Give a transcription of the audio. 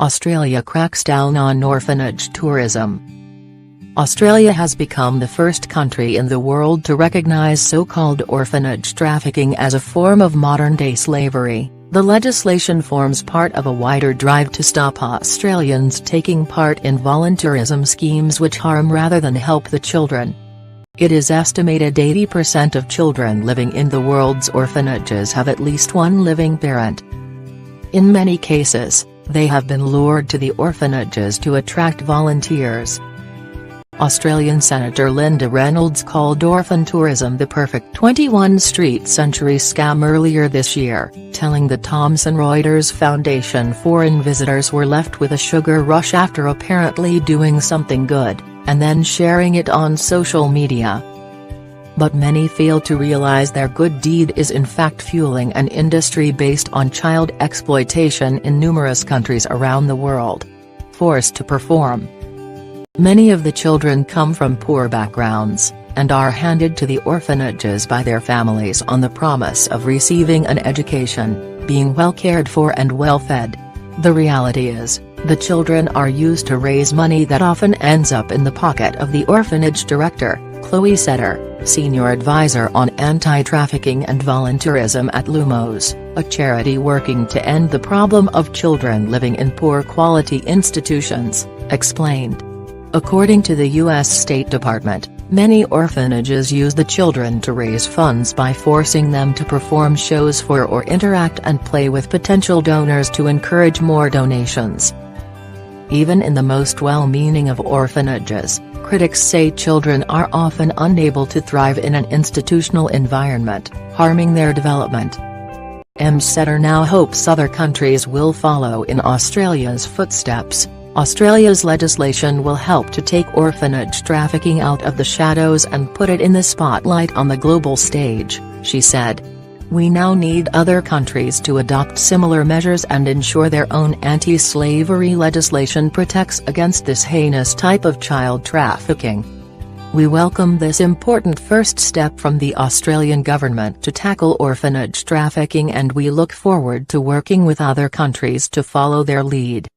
Australia cracks down on orphanage tourism. Australia has become the first country in the world to recognise so-called orphanage trafficking as a form of modern-day slavery. The legislation forms part of a wider drive to stop Australians taking part in volunteerism schemes which harm rather than help the children. It is estimated 80% of children living in the world's orphanages have at least one living parent. In many cases, they have been lured to the orphanages to attract volunteers. Australian Senator Linda Reynolds called orphan tourism the perfect 21st century scam earlier this year, telling the Thomson Reuters Foundation foreign visitors were left with a sugar rush after apparently doing something good, and then sharing it on social media. But many fail to realize their good deed is in fact fueling an industry based on child exploitation in numerous countries around the world. Forced to perform. Many of the children come from poor backgrounds, and are handed to the orphanages by their families on the promise of receiving an education, being well cared for and well fed. The reality is, the children are used to raise money that often ends up in the pocket of the orphanage director, Chloe Setter, senior advisor on anti-trafficking and volunteerism at Lumos, a charity working to end the problem of children living in poor-quality institutions, explained. According to the U.S. State Department, many orphanages use the children to raise funds by forcing them to perform shows for or interact and play with potential donors to encourage more donations. Even in the most well-meaning of orphanages, critics say children are often unable to thrive in an institutional environment, harming their development. Ms. Setter now hopes other countries will follow in Australia's footsteps. Australia's legislation will help to take orphanage trafficking out of the shadows and put it in the spotlight on the global stage, she said. We now need other countries to adopt similar measures and ensure their own anti-slavery legislation protects against this heinous type of child trafficking. We welcome this important first step from the Australian government to tackle orphanage trafficking, and we look forward to working with other countries to follow their lead.